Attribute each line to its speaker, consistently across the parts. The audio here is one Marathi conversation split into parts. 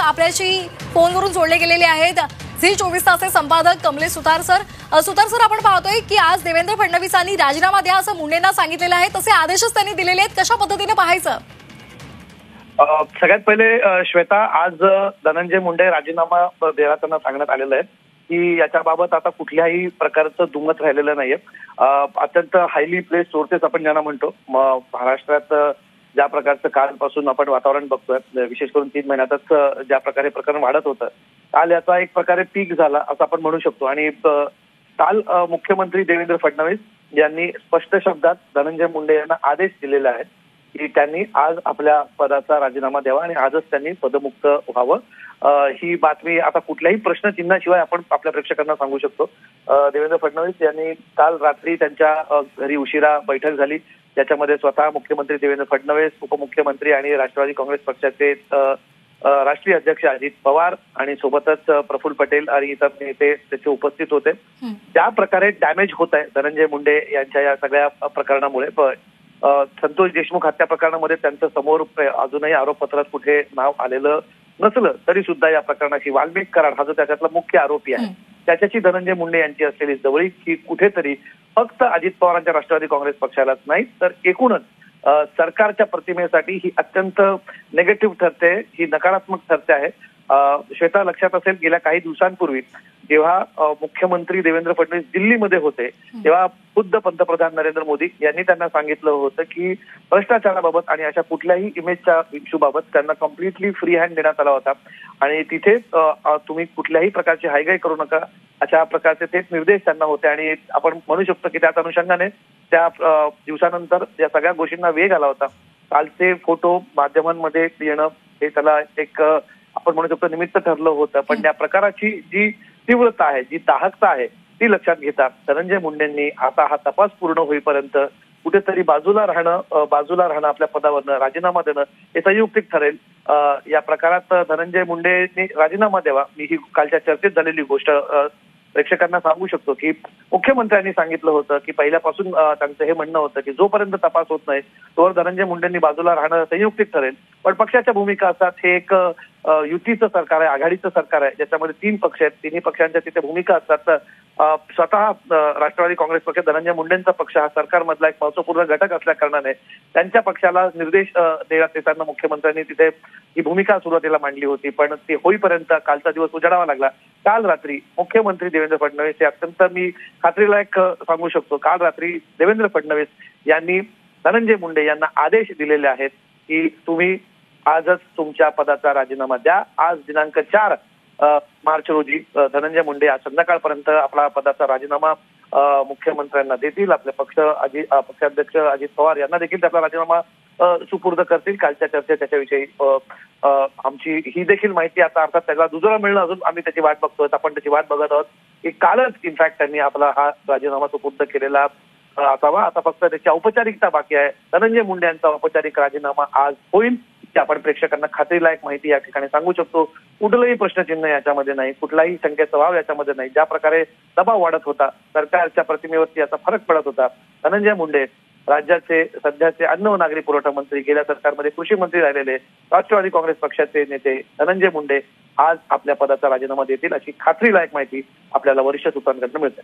Speaker 1: आपल्याशी फोनवरून जोडले गेलेले आहेत झी 24 तासचे संपादक कमलेश सुतार सर. सुतार सर, आपण पाहतोय की आज देवेंद्र फडणवीसांनी राजीनामा द्या असं मुंडेंना सांगितलेलं आहे, तसे आदेशच त्यांनी दिलेले आहेत. कशा पद्धतीने पाहायचं?
Speaker 2: सगळ्यात पहिले श्वेता, आज धनंजय मुंडे राजीनामा देताना सांगण्यात आलेलं आहे की याच्याबाबत आता कुठल्याही प्रकारचं दुमत राहिलेलं नाहीये. अत्यंत हायली प्लेस सोर्सेस आपण ज्यांना म्हणतो, महाराष्ट्रात ज्या प्रकारचं कालपासून आपण वातावरण बघतोय, विशेष करून 3 महिन्यातच ज्या प्रकारे प्रकरण वाढत होतं, काल याचा एक प्रकारे पीक झाला असं आपण म्हणू शकतो. आणि काल मुख्यमंत्री देवेंद्र फडणवीस यांनी स्पष्ट शब्दात धनंजय मुंडे यांना आदेश दिलेला आहे की त्यांनी आज आपल्या पदाचा राजीनामा द्यावा आणि आजच त्यांनी पदमुक्त व्हावं. ही बातमी आता कुठल्याही प्रश्नचिन्हाशिवाय आपण आपल्या प्रेक्षकांना सांगू शकतो. देवेंद्र फडणवीस यांनी काल रात्री त्यांच्या घरी उशिरा बैठक झाली, त्याच्यामध्ये स्वतः मुख्यमंत्री देवेंद्र फडणवीस, उपमुख्यमंत्री आणि राष्ट्रवादी काँग्रेस पक्षाचे राष्ट्रीय अध्यक्ष अजित पवार आणि सोबतच प्रफुल्ल पटेल आणि इतर नेते त्याचे उपस्थित होते. ज्या प्रकारे डॅमेज होत आहे धनंजय मुंडे यांच्या या सगळ्या प्रकरणामुळे, संतोष देशमुख हत्या प्रकरणामध्ये त्यांचं समोर अजूनही आरोपपत्रात कुठे नाव आलेलं नसलं तरी सुद्धा या प्रकरणाची वाल्मिक कराड हा जो त्याच्यातला मुख्य आरोपी आहे, त्याच्याशी धनंजय मुंडे यांची असलेली जवळीक ही कुठेतरी फक्त अजित पवारांच्या राष्ट्रवादी काँग्रेस पक्षालाच नाही तर एकूणच सरकारच्या प्रतिमेसाठी ही अत्यंत निगेटिव्ह ठरते, ही नकारात्मक ठरते आहे. श्वेता, लक्षात असेल गेल्या काही दिवसांपूर्वी जेव्हा मुख्यमंत्री देवेंद्र फडणवीस दिल्लीमध्ये होते तेव्हा खुद्द पंतप्रधान नरेंद्र मोदी यांनी त्यांना सांगितलं होतं की भ्रष्टाचाराबाबत आणि अशा कुठल्याही इमेजच्या इश्यूबाबत त्यांना कम्प्लिटली फ्री हँड देण्यात आला होता आणि तिथे तुम्ही कुठल्याही प्रकारची हायगाई करू नका अशा प्रकारचे तेच निर्देश त्यांना होते. आणि आपण म्हणू शकतो की त्याच अनुषंगाने त्या दिवसानंतर या सगळ्या गोष्टींना वेग आला होता. कालचे फोटो माध्यमांमध्ये येणं हे त्याला एक आपण म्हणू शकतो निमित्त ठरलं होतं. पण त्या प्रकाराची जी तीव्रता आहे, जी दाहकता आहे, ती लक्षात घेता धनंजय मुंडेंनी आता हा तपास पूर्ण होईपर्यंत कुठेतरी बाजूला राहणं आपल्या पदावरनं राजीनामा देणं हे संयुक्तिक ठरेल. या प्रकारात धनंजय मुंडेंनी राजीनामा द्यावा. मी ही कालच्या चर्चेत झालेली गोष्ट प्रेक्षकांना सांगू शकतो की मुख्यमंत्र्यांनी सांगितलं होतं की पहिल्यापासून त्यांचं हे म्हणणं होतं की जोपर्यंत तपास होत नाही तोवर धनंजय मुंडेंनी बाजूला राहणं संयुक्तिक ठरेल. पण पक्षाच्या भूमिका असतात, हे एक युतीचं सरकार आहे, आघाडीचं सरकार आहे, ज्याच्यामध्ये 3 पक्ष आहेत, तिन्ही पक्षांच्या तिथे भूमिका असतात. स्वतः राष्ट्रवादी काँग्रेस पक्ष धनंजय मुंडेंचा पक्ष हा सरकारमधला एक महत्वपूर्ण घटक असल्या कारणाने त्यांच्या पक्षाला निर्देश देण्यात येताना मुख्यमंत्र्यांनी तिथे ही भूमिका सुरुवातीला मांडली होती. पण ते होईपर्यंत कालचा दिवस उजाडावा लागला. काल रात्री मुख्यमंत्री देवेंद्र फडणवीस हे अत्यंत मी खात्रीलायक सांगू शकतो, काल रात्री देवेंद्र फडणवीस यांनी धनंजय मुंडे यांना आदेश दिलेले आहेत की तुम्ही आजच तुमच्या पदाचा राजीनामा द्या. आज दिनांक 4 मार्च रोजी धनंजय मुंडे आज संध्याकाळपर्यंत आपला पदाचा राजीनामा मुख्यमंत्र्यांना देतील. आपले पक्षाध्यक्ष अजित पवार यांना देखील त्याचा राजीनामा सुपूर्द करतील. कालच्या चर्चेत त्याच्याविषयी आमची ही देखील माहिती आता अर्थात त्याला दुजोरा मिळणं अजून आम्ही त्याची वाट बघतोय, आपण त्याची वाट बघत आहोत की कालच इनफॅक्ट त्यांनी आपला हा राजीनामा सुपूर्द केलेला असावा. आता फक्त त्याची औपचारिकता बाकी आहे. धनंजय मुंडे यांचा औपचारिक राजीनामा आज होईल. आपण प्रेक्षकांना खात्रीलायक माहिती या ठिकाणी सांगू शकतो. कुठलंही प्रश्नचिन्ह याच्यामध्ये नाही, कुठलाही शंकेचा वाव याच्यामध्ये नाही. ज्या प्रकारे दबाव वाढत होता, सरकारच्या प्रतिमेवरती याचा फरक पडत होता, धनंजय मुंडे राज्याचे सध्याचे अन्न व नागरी पुरवठा मंत्री, गेल्या सरकारमध्ये कृषी मंत्री राहिलेले राष्ट्रवादी काँग्रेस पक्षाचे नेते धनंजय मुंडे आज आपल्या पदाचा राजीनामा देतील अशी खात्रीलायक माहिती आपल्याला वरिष्ठ सूत्रांकडून मिळते.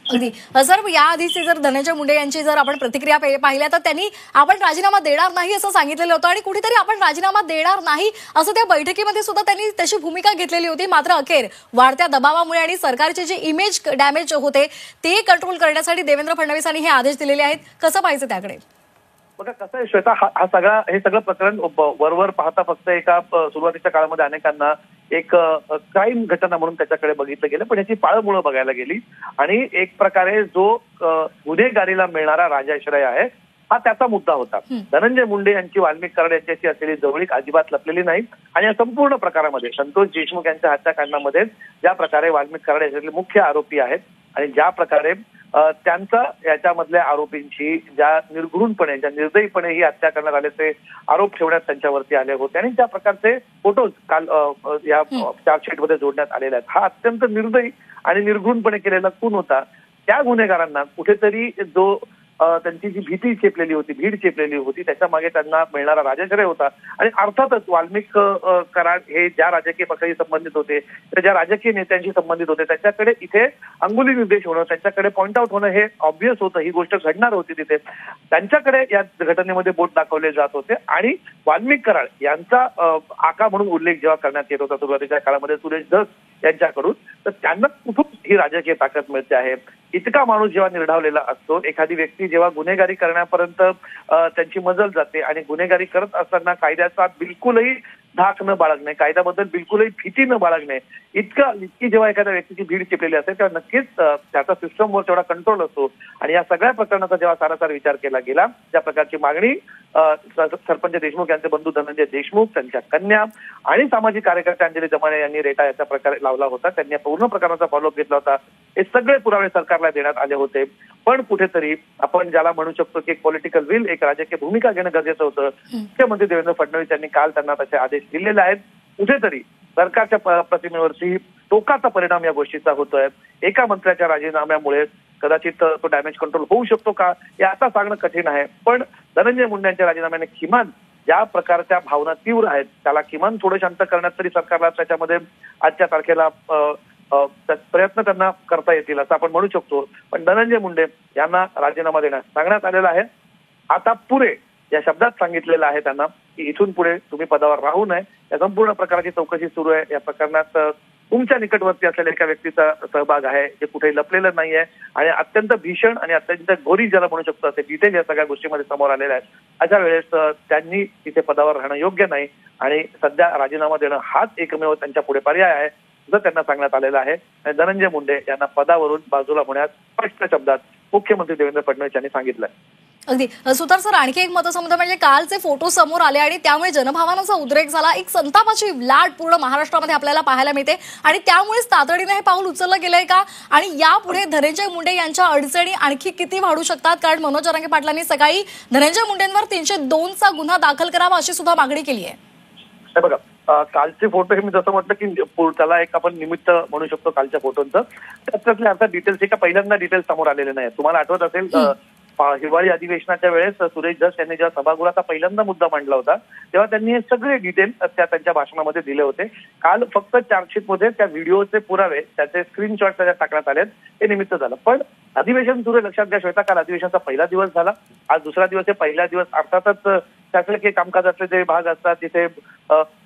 Speaker 1: अगदी सर, याआधीची जर धनंजय मुंडे यांची जर आपण प्रतिक्रिया पाहिल्या तर त्यांनी आपण राजीनामा देणार नाही असं सांगितलेलं होतं आणि कुठेतरी आपण राजीनामा देणार नाही असं त्या बैठकीमध्ये सुद्धा त्यांनी तशी भूमिका घेतलेली होती. मात्र अखेर वाढत्या दबावामुळे आणि सरकारचे जे इमेज डॅमेज होते ते कंट्रोल करण्यासाठी देवेंद्र फडणवीसांनी हे आदेश दिलेले आहेत. कसं पाहायचं त्याकडे?
Speaker 2: बघा कसं आहे श्वेता, हे सगळं प्रकरण वरवर पाहता फक्त एका सुरुवातीच्या काळामध्ये अनेकांना एक क्राईम घटना म्हणून त्याच्याकडे बघितलं गेलं, पण याची पाळंमुळं बघायला गेली आणि एक प्रकारे जो गुन्हेगारीला मिळणारा राजाश्रय आहे हा त्याचा मुद्दा होता. धनंजय मुंडे यांची वाल्मिक कराड यांच्याशी असलेली जवळीक अजिबात लपलेली नाही आणि या संपूर्ण प्रकारामध्ये संतोष देशमुख यांच्या हत्याकांडामध्ये ज्या प्रकारे वाल्मिक कराड याच्यातले मुख्य आरोपी आहेत आणि ज्या प्रकारे त्यांचा याच्यामधल्या आरोपींची ज्या निर्घृणपणे, ज्या निर्दयीपणे ही हत्या करण्यात आल्याचे आरोप ठेवण्यात त्यांच्यावरती आले होते आणि ज्या प्रकारचे फोटोज काल या चार्जशीटमध्ये जोडण्यात आलेले आहेत, हा अत्यंत निर्दयी आणि निर्घृणपणे केलेला खून होता. त्या गुन्हेगारांना कुठेतरी जो त्यांची जी भीती चेपलेली होती, भीड चेपलेली होती, त्याच्या मागे त्यांना मिळणारा राजाश्रय होता. आणि अर्थातच वाल्मिक कराड हे ज्या राजकीय पक्षाशी संबंधित होते, त्या ज्या राजकीय नेत्यांशी संबंधित होते, त्यांच्याकडे इथे अंगुली निर्देश होणं, त्यांच्याकडे पॉइंट आउट होणं हे ऑब्व्हियस होतं. ही गोष्ट घडणार होती तिथे. त्यांच्याकडे या घटनेमध्ये बोट दाखवले जात होते आणि वाल्मिक कराड यांचा आका म्हणून उल्लेख जेव्हा करण्यात येत होता सुरुवातीच्या काळामध्ये सुरेश धस यांच्याकडून, तर त्यांना कुठून ही राजकीय ताकद मिळते आहे. इतका माणूस जेव्हा निर्ढावलेला असतो, एखादी व्यक्ती जेव्हा गुन्हेगारी करण्यापर्यंत त्यांची मजल जाते आणि गुन्हेगारी करत असताना कायद्याचा बिलकुलही धाक न बाळगणे, कायद्याबद्दल बिलकुलही भीती न बाळगणे, इतकी जेव्हा एखाद्या व्यक्तीची भीड चिपलेली असते तेव्हा नक्कीच त्याचा सिस्टमवर तेवढा कंट्रोल असतो. आणि या सगळ्या प्रकरणाचा जेव्हा सारासार विचार केला गेला, ज्या प्रकारची मागणी सरपंच देशमुख यांचे बंधू धनंजय देशमुख, त्यांच्या कन्या आणि सामाजिक कार्यकर्ते अंजली दमाने यांनी रेटा याचा प्रकार लावला होता, त्यांनी पूर्ण प्रकरणाचा फॉलोअप घेतला होता. हे सगळे पुरावे सरकारला देण्यात आले होते. पण कुठेतरी आपण ज्याला म्हणू शकतो की एक पॉलिटिकल विल, एक राजकीय भूमिका घेणं गरजेचं होतं. मुख्यमंत्री देवेंद्र फडणवीस यांनी काल त्यांना तसे आदेश दिलेले आहेत. कुठेतरी सरकारच्या प्रतिमेवरती टोकाचा परिणाम या गोष्टीचा होतोय. एका मंत्र्याच्या राजीनाम्यामुळे कदाचित तो डॅमेज कंट्रोल होऊ शकतो का, हे आता सांगणं कठीण आहे. पण धनंजय मुंडे यांच्या राजीनाम्याने किमान ज्या प्रकारच्या भावना तीव्र आहेत त्याला किमान थोडं शांत करण्यात तरी सरकारला त्याच्यामध्ये आजच्या तारखेला प्रयत्न त्यांना करता येतील असं आपण म्हणू शकतो. पण धनंजय मुंडे यांना राजीनामा देण्यास सांगण्यात आलेला आहे. आता पुरे या शब्दात सांगितलेलं आहे त्यांना की इथून पुढे तुम्ही पदावर राहू नये. या संपूर्ण प्रकारची चौकशी सुरू आहे. या प्रकरणात तुमच्या निकटवर्ती असलेल्या एका व्यक्तीचा सहभाग आहे, जे कुठेही लपलेलं नाहीये आणि अत्यंत भीषण आणि अत्यंत घोरी ज्याला म्हणू शकतो असे डिटेल या सगळ्या गोष्टीमध्ये समोर आलेले आहेत. अशा वेळेस त्यांनी तिथे पदावर राहणं योग्य नाही आणि सध्या राजीनामा देणं हाच एकमेव त्यांच्या पुढे पर्याय आहे असं त्यांना सांगण्यात आलेलं आहे. आणि धनंजय मुंडे यांना पदावरून बाजूला होण्यास स्पष्ट शब्दात मुख्यमंत्री देवेंद्र फडणवीस यांनी सांगितलंय.
Speaker 1: अगदी सुतार सर, आणखी एक मतसमुद्र म्हणजे कालचे फोटो समोर आले आणि त्यामुळे जनभावनांचा उद्रेक झाला. एक संतापाची लाट पूर्ण महाराष्ट्रामध्ये आपल्याला पाहायला मिळते आणि त्यामुळेच तातडीने हे पाऊल उचललं गेलंय का आणि यापुढे धनंजय मुंडे यांच्या अडचणी आणखी किती वाढू शकतात? कारण मनोज जरांगे पाटलांनी सकाळी धनंजय मुंडेंवर 302चा गुन्हा दाखल करावा अशी सुद्धा मागणी केली आहे.
Speaker 2: बघा, कालचे फोटो हे मी जसं म्हटलं की त्याला एक आपण निमित्त म्हणू शकतो कालच्या फोटोंचं. त्यातल्या अर्थात डिटेल्स एका पहिल्यांदा डिटेल्स समोर आलेले नाही. तुम्हाला आठवत असेल हिवाळी अधिवेशनाच्या वेळेस सुरेश धस यांनी जेव्हा सभागृहाचा पहिल्यांदा मुद्दा मांडला होता तेव्हा त्यांनी हे सगळे डिटेल त्यांच्या भाषणामध्ये दिले होते. काल फक्त चार्जशीटमध्ये त्या व्हिडिओचे पुरावे, त्याचे स्क्रीनशॉट त्याच्यात टाकण्यात आले, हे निमित्त झालं. पण अधिवेशन सुरू लक्षात घ्या श्वेता, काल अधिवेशनाचा पहिला दिवस झाला, आज दुसरा दिवस आहे. पहिला दिवस अर्थातच शासकीय कामकाजातले जे भाग असतात तिथे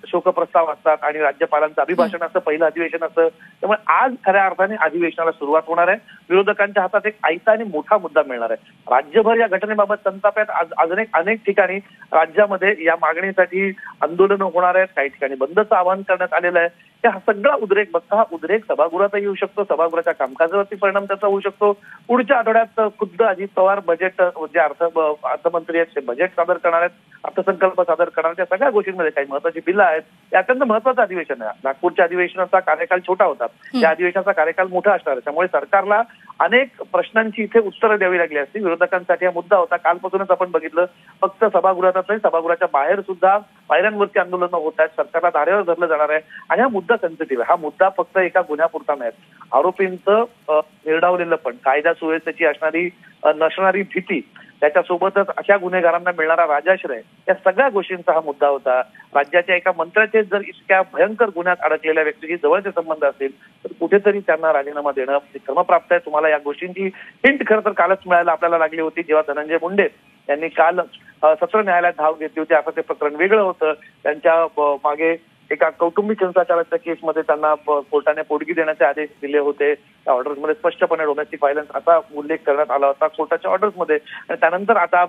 Speaker 2: शोकप्रस्ताव असतात आणि राज्यपालांचं अभिभाषण असतं, पहिलं अधिवेशन असतं. त्यामुळे आज खऱ्या अर्थाने अधिवेशनाला सुरुवात होणार आहे. विरोधकांच्या हातात एक आयता आणि मोठा मुद्दा मिळणार आहे. राज्यभर या घटनेबाबत संताप आहेत. अजून अनेक ठिकाणी राज्यामध्ये या मागणीसाठी आंदोलनं होणार आहेत. काही ठिकाणी बंदचं आवाहन करण्यात आलेलं आहे. हा सगळा उद्रेक बघता हा उद्रेक सभागृहातही येऊ शकतो, सभागृहाच्या कामकाजावरती परिणाम त्याचा होऊ शकतो. पुढच्या आठवड्यात खुद्द अजित पवार बजेट जे अर्थमंत्री आहेत ते बजेट सादर करणार आहेत, अर्थसंकल्प सादर करणार. त्या सगळ्या गोष्टींमध्ये काही महत्वाची बिलं आहेत. हे अत्यंत महत्वाचं अधिवेशन आहे. नागपूरच्या अधिवेशनाचा कार्यकाल छोटा होता, या अधिवेशनाचा कार्यकाल मोठा असणार आहे. त्यामुळे सरकारला अनेक प्रश्नांची इथे उत्तरं द्यावी लागली असती. विरोधकांसाठी हा मुद्दा होता. कालपासूनच आपण बघितलं फक्त सभागृहातच नाही, सभागृहाच्या बाहेर सुद्धा पायऱ्यांवरती आंदोलनं होत आहेत. सरकारला धारेवर धरलं जाणार आहे आणि हा मुद्दा सेन्सिटिव्ह आहे. हा मुद्दा फक्त एका गुन्ह्यापुरता नाही. आरोपींचं निर्डावलेलं पण, कायदा सुव्यवस्थेची नसणारी भीती, त्याच्यासोबतच अशा गुन्हेगारांना मिळणारा राजाश्रय, या सगळ्या गोष्टींचा हा मुद्दा होता. राज्याच्या एका मंत्र्याचे जर इतक्या भयंकर गुन्ह्यात अडकलेल्या व्यक्तीशी जवळचे संबंध असतील तर कुठेतरी त्यांना राजीनामा देणं क्रमप्राप्त आहे. तुम्हाला या गोष्टींची हिंट खरं तर कालच मिळायला आपल्याला लागली होती जेव्हा धनंजय मुंडे यांनी काल सत्र न्यायालयात धाव घेतली होती. आता ते प्रकरण वेगळं होतं. त्यांच्या मागे एका कौटुंबिक हिंसाचाराच्या केसमध्ये त्यांना कोर्टाने पोटगी देण्याचे आदेश दिले होते. त्या ऑर्डर्समध्ये स्पष्टपणे डोमेस्टिक व्हायलन्स असा उल्लेख करण्यात आला होता कोर्टाच्या ऑर्डर्समध्ये. आणि त्यानंतर आता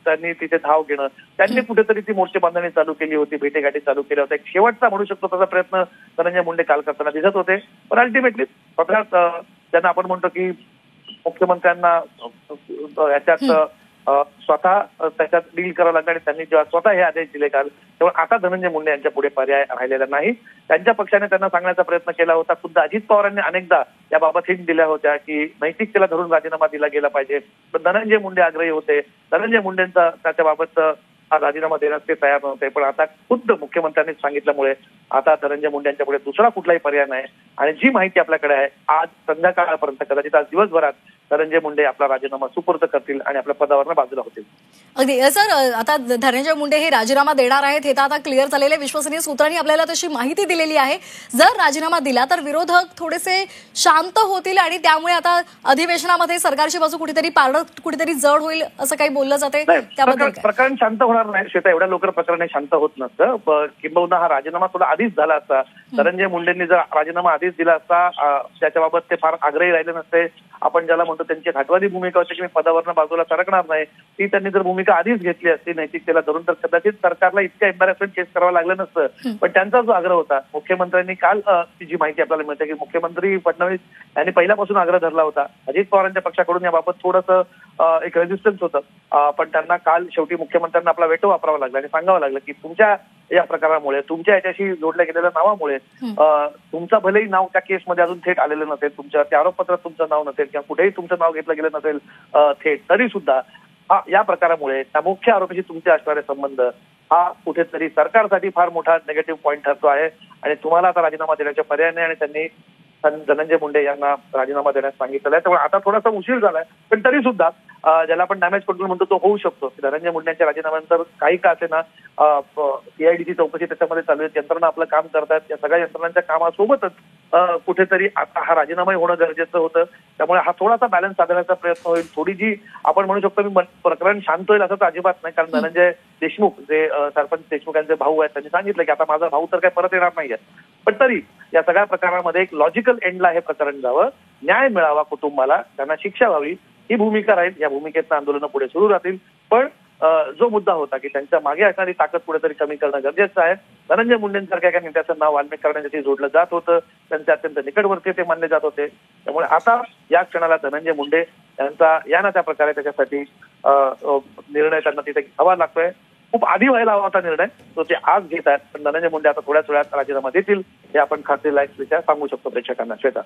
Speaker 2: त्यांनी तिथे धाव घेणं, त्यांनी कुठेतरी ती मोर्चे बांधणी चालू केली होती, भेटेगाठी चालू केल्या होत्या. एक शेवटचा म्हणू शकतो त्याचा प्रयत्न धनंजय मुंडे काल करताना दिसत होते. पण अल्टिमेटली त्यांना आपण म्हणतो की मुख्यमंत्र्यांना याच्यात स्वतः त्याच्यात डील करावं लागलं आणि त्यांनी जेव्हा स्वतः हे आदेश दिले काल, तेव्हा आता धनंजय मुंडे यांच्या पुढे पर्याय राहिलेला नाही. त्यांच्या पक्षाने त्यांना सांगण्याचा प्रयत्न केला होता. खुद्द अजित पवारांनी अनेकदा याबाबत हिंट दिल्या होत्या की नैतिकतेला धरून राजीनामा दिला गेला पाहिजे. पण धनंजय मुंडे आग्रही होते. धनंजय मुंडेंचा त्याच्याबाबत हा राजीनामा देण्यास ते तयार नव्हते. पण आता खुद्द मुख्यमंत्र्यांनी सांगितल्यामुळे आता धनंजय मुंडे यांच्या पुढे दुसरा कुठलाही पर्याय नाही. आणि जी माहिती आपल्याकडे आहे आज संध्याकाळपर्यंत, कदाचित आज दिवसभरात धनंजय मुंडे आपला राजीनामा सुपूर्द करतील आणि आपल्या पदावरनं बाजूला होतील.
Speaker 1: अगदी सर, आता धनंजय मुंडे हे राजीनामा देणार आहेत हे तर आता क्लिअर झालेले, विश्वसनीय सूत्रांनी आपल्याला तशी माहिती दिलेली आहे. जर राजीनामा दिला तर विरोधक थोडेसे शांत होतील आणि त्यामुळे आता अधिवेशनामध्ये सरकारची बाजू कुठेतरी जड होईल असं काही बोललं जाते. त्याबद्दल
Speaker 2: प्रकरण शांत होणार नाही श्वेता, एवढ्या लवकर प्रकरण शांत होत नसतं. किंबहुना हा राजीनामा थोडा आधीच झाला असता, धनंजय मुंडेंनी जर राजीनामा आधीच दिला असता, त्याच्याबाबत ते फार आग्रही राहिले नसते. आपण ज्याला म्हणतो त्यांची घाटवादी भूमिका होती की मी पदावरनं बाजूला सरकणार नाही, ती त्यांनी जर भूमिका आधीच घेतली असती नैतिकतेला धरून तर कदाचित सरकारला इतक्या एम्बॅरेसमेंट फेस करावं लागलं नसतं. पण त्यांचा जो आग्रह होता, मुख्यमंत्र्यांनी काल जी माहिती आपल्याला मिळते की मुख्यमंत्री फडणवीस यांनी पहिल्यापासून आग्रह धरला होता. अजित पवारांच्या पक्षाकडून याबाबत थोडंसं एक रेजिस्टन्स होतं, पण त्यांना काल शेवटी मुख्यमंत्र्यांना आपला वेटो वापरावा लागला आणि सांगावं लागलं की तुमच्या या प्रकारामुळे, तुमच्या याच्याशी जोडल्या गेलेल्या नावामुळे तुमचं भलेही नाव त्या केसमध्ये अजून थेट आलेलं नसेल, तुमच्या त्या आरोपपत्रात तुमचं नाव नसेल किंवा कुठेही तुमचं नाव घेतलं गेलं नसेल थेट, तरी सुद्धा या प्रकारामुळे त्या मुख्य आरोपीशी तुमचे असणारे संबंध हा कुठेतरी सरकारसाठी फार मोठा निगेटिव्ह पॉईंट ठरतो आहे आणि तुम्हाला आता राजीनामा देण्याचे पर्याय नाही आणि त्यांनी धनंजय मुंडे यांना राजीनामा देण्यास सांगितलं आहे. त्यामुळे आता थोडासा उशीर झालाय, पण तरी सुद्धा ज्याला आपण डॅमेज कंट्रोल म्हणतो तो होऊ शकतो. धनंजय मुंडेंच्या राजीनाम्यानंतर काही का असे ना सीआयडीची चौकशी त्याच्यामध्ये चालू आहे, यंत्रणा आपलं काम करतात. या सगळ्या यंत्रणांच्या कामासोबतच कुठेतरी आता हा राजीनामाही होणं गरजेचं होतं. त्यामुळे हा थोडासा बॅलन्स साधण्याचा प्रयत्न होईल. थोडी जी आपण म्हणू शकतो मी प्रकरण शांत होईल असं तर अजिबात नाही, कारण धनंजय देशमुख जे सरपंच देशमुख यांचे भाऊ आहेत त्यांनी सांगितलं की आता माझा भाऊ तर काही परत येणार नाहीये. पण तरी या सगळ्या प्रकारामध्ये एक लॉजिकल एंडला हे प्रकरण जावं, न्याय मिळावा कुटुंबाला, त्यांना शिक्षा व्हावी, ही भूमिका राहील. या भूमिकेतनं आंदोलनं पुढे सुरू राहतील. पण जो मुद्दा होता की त्यांच्या मागे असणारी ताकद कुठेतरी कमी करणं गरजेचं आहे. धनंजय मुंडेंसारख्या एका नेत्याचं नाव वाल्मिक करण्यासाठी जोडलं जात होतं, त्यांचे अत्यंत निकटवर्ती ते मानले जात होते. त्यामुळे आता या क्षणाला धनंजय मुंडे यांचा या ना त्या प्रकारे त्याच्यासाठी निर्णय त्यांना तिथे घ्यावा लागतोय. खूप आधी व्हायला हवा होता निर्णय, तो ते आज घेत आहेत. पण धनंजय मुंडे आता थोड्याच वेळात राजीनामा देतील हे आपण खात्रीलायकरित्या सांगू शकतो प्रेक्षकांना. श्वेता,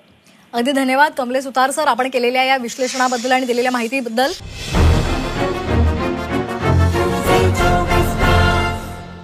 Speaker 1: अगदी धन्यवाद कमलेश सुतार सर, आपण केलेल्या या विश्लेषणाबद्दल आणि दिलेल्या माहितीबद्दल.